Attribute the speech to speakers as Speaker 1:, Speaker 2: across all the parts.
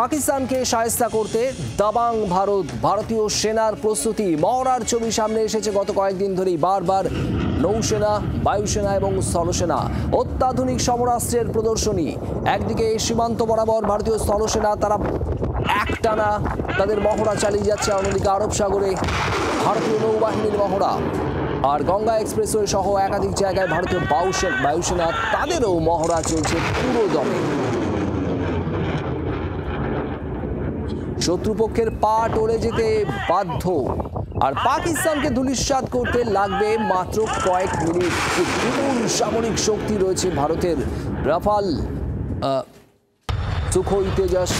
Speaker 1: পাকিস্তানকে শায়েস্তা করতে দাবাং ভারত, ভারতীয় সেনার প্রস্তুতি। মহড়ার ছবি সামনে এসেছে গত কয়েকদিন ধরেই বারবার। নৌসেনা, বায়ুসেনা এবং স্থলসেনা অত্যাধুনিক সমরাস্ত্রের প্রদর্শনী। একদিকে সীমান্ত বরাবর ভারতীয় স্থলসেনা তারা একটানা তাদের মহড়া চালিয়ে যাচ্ছে, অন্যদিকে আরব সাগরে ভারতীয় নৌবাহিনীর মহড়া। আর গঙ্গা এক্সপ্রেসওয়ে সহ একাধিক জায়গায় ভারতীয় বায়ুসেনা তাদেরও মহড়া চলছে পুরো দমে। শত্রুপক্ষের পা টলে যেতে বাধ্য, আর পাকিস্তানকে ধূলিসাৎ করতে লাগবে মাত্র কয়েক মিনিট। বিপুল সামরিক শক্তি রয়েছে ভারতের। রাফাল, সুখোই, তেজাস,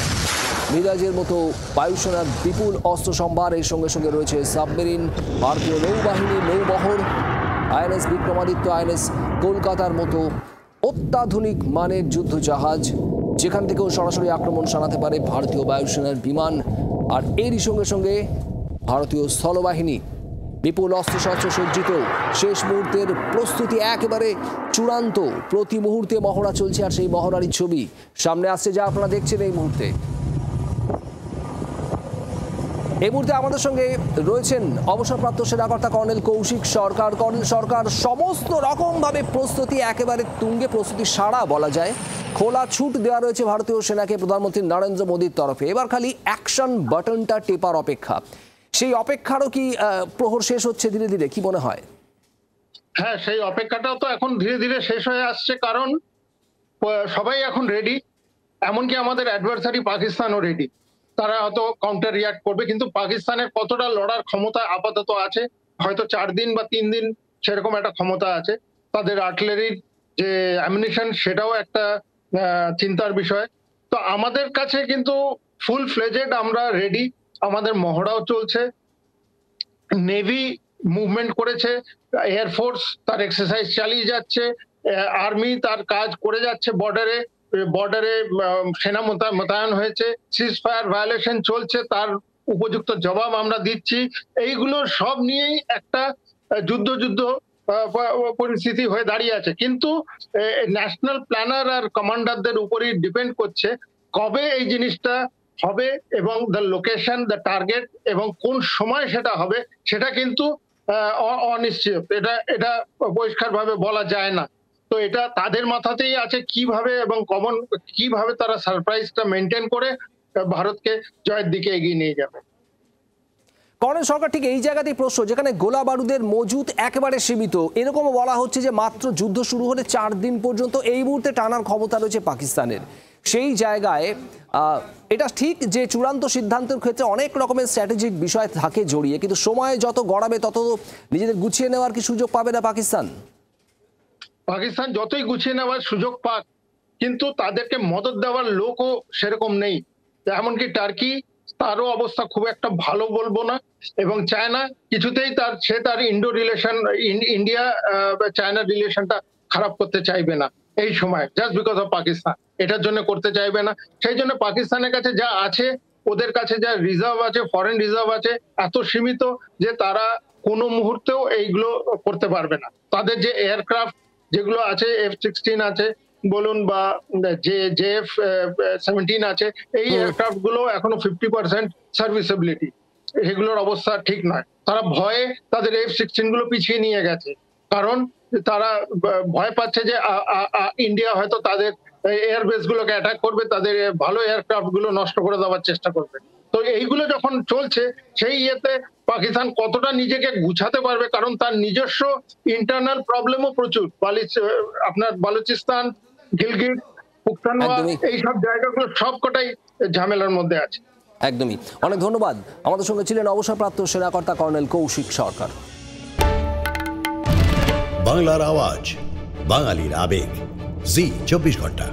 Speaker 1: মিরাজের মতো বায়ুসেনার বিপুল অস্ত্র সম্ভার। এর সঙ্গে সঙ্গে রয়েছে সাবমেরিন, ভারতীয় নৌবাহিনী, নৌবহর, আইএনএস বিক্রমাদিত্য, আইএনএস কলকাতার মতো অত্যাধুনিক মানের যুদ্ধ জাহাজ, যেখান থেকেও সরাসরি আক্রমণ শানাতে পারে ভারতীয় বায়ুসেনার বিমান। আর এরই সঙ্গে সঙ্গে ভারতীয় স্থলবাহিনী বিপুল অস্ত্রশস্ত্র সজ্জিত। শেষ মুহূর্তের প্রস্তুতি একেবারে চূড়ান্ত। প্রতি মুহূর্তে মহড়া চলছে, আর সেই মহড়ারই ছবি সামনে আসছে, যা আপনারা দেখছেন এই মুহূর্তে। এই মুহূর্তে আমাদের সঙ্গে রয়েছেন অবসরপ্রাপ্ত সেনাকর্তা কর্নেল কৌশিক সরকার। কর্নেল সরকার, সমস্ত রকমভাবে প্রস্তুতি একেবারে তুঙ্গে, প্রস্তুতি সারা বলা যায়। খোলা ছুট দেওয়া রয়েছে ভারতীয় সেনাকে প্রধানমন্ত্রী নরেন্দ্র মোদীর তরফে। এবার খালি অ্যাকশন বাটনটা টেপার অপেক্ষা। সেই অপেক্ষারও কি প্রহর শেষ হচ্ছে ধীরে ধীরে, কি মনে হয়?
Speaker 2: হ্যাঁ, সেই অপেক্ষাটাও তো এখন ধীরে ধীরে শেষ হয়ে আসছে, কারণ সবাই এখন রেডি। এমনকি আমাদের অ্যাডভার্সারি পাকিস্তানও রেডি। তারা হয়তো কাউন্টার রিয়াক্ট করবে, কিন্তু পাকিস্তানের কতটা লড়ার ক্ষমতা আপাতত আছে, হয়তো 4 দিন বা 3 দিন সেরকম একটা ক্ষমতা আছে। তাদের আর্টিলারির যে অ্যামিনিশন, সেটাও একটা চিন্তার বিষয়। তো আমাদের কাছে কিন্তু ফুল ফ্লেজেড আমরা রেডি। আমাদের মহড়াও চলছে, নেভি মুভমেন্ট করেছে, এয়ারফোর্স তার এক্সারসাইজ চালিয়ে যাচ্ছে, আর্মি তার কাজ করে যাচ্ছে। বর্ডারে সেনা মোতায়েন হয়েছে, সিজ ফায়ার ভায়োলেশন চলছে, তার উপযুক্ত জবাব আমরা দিচ্ছি। এইগুলো সব নিয়েই একটা যুদ্ধ পরিস্থিতি হয়ে দাঁড়িয়ে আছে। কিন্তু ন্যাশনাল প্ল্যানার আর কমান্ডারদের উপরই ডিপেন্ড করছে কবে এই জিনিসটা হবে, এবং দ্য লোকেশন, দ্য টার্গেট, এবং কোন সময় সেটা হবে, সেটা কিন্তু অনিশ্চিত। এটা পরিষ্কারভাবে বলা যায় না। তো এটা তাদের মাথাতেই আছে কিভাবে এবং কিভাবে তারা সারপ্রাইজটা মেনটেন করে ভারতকে জয়ের দিকে এগিয়ে নিয়ে যাবে।
Speaker 1: কর্নেল সরকার, ঠিক এই জায়গাতেই প্রশ্ন, যেখানে গোলা বারুদের মজুদ একেবারে সীমিত, এরকমও বলা হচ্ছে যে মাত্র যুদ্ধ শুরু হলে 4 দিন পর্যন্ত এই মুহূর্তে টানার ক্ষমতা রয়েছে পাকিস্তানের। সেই জায়গায় এটা ঠিক যে চূড়ান্ত সিদ্ধান্তের ক্ষেত্রে অনেক রকমের স্ট্র্যাটেজিক বিষয় থাকে জড়িয়ে, কিন্তু সময় যত গড়াবে তত নিজেদের গুছিয়ে নেওয়ার কি সুযোগ পাবে না পাকিস্তান?
Speaker 2: পাকিস্তান যতই গুছিয়ে নেওয়ার সুযোগ পাক, কিন্তু তাদেরকে মদত দেওয়ার লোকও সেরকম নেই। এমনকি টার্কি, তারও অবস্থা খুব একটা ভালো বলবো না, এবং চায়না কিছুতেই তার ইন্ডিয়া চায়না রিলেশনটা খারাপ করতে চাইবে না এই সময়, জাস্ট বিকজ অফ পাকিস্তান। এটার জন্য করতে চাইবে না। সেই জন্য পাকিস্তানের কাছে যা আছে, ওদের কাছে যা রিজার্ভ আছে, ফরেন রিজার্ভ আছে, এত সীমিত যে তারা কোনো মুহূর্তেও এইগুলো করতে পারবে না। তাদের যে এয়ারক্রাফট যেগুলো আছে, F-16 আছে বলুন বা JF-17 আছে, এই এয়ারক্রাফট গুলো এখনো 50% সার্ভিসেবিলিটি, এগুলোর অবস্থা ঠিক নয়। তারা ভয়ে তাদের F-16 গুলো পিছিয়ে নিয়ে গেছে, কারণ তারা ভয় পাচ্ছে যে ইন্ডিয়া হয়তো তাদের এয়ারবেস গুলোকে অ্যাটাক করবে, তাদের ভালো এয়ারক্রাফট গুলো নষ্ট করে দেওয়ার চেষ্টা করবে। তো এইগুলো যখন চলছে, সেই ইয়েতে পাকিস্তান কতটা নিজেকে গুছাতে পারবে, কারণ তার নিজস্ব ইন্টারনাল প্রবলেমও প্রচুর। আপনার বালুচিস্তান, গিলগিট, পুখতানওয়া, এইসব জায়গাগুলো সবকটাই ঝামেলার মধ্যে আছে।
Speaker 1: একদমই। অনেক ধন্যবাদ। আমাদের সঙ্গে ছিলেন অবসরপ্রাপ্ত সেনাকর্তা কর্নেল কৌশিক সরকার।
Speaker 3: বাংলার আওয়াজ, বাঙালির আবেগ, জি 24 ঘন্টা।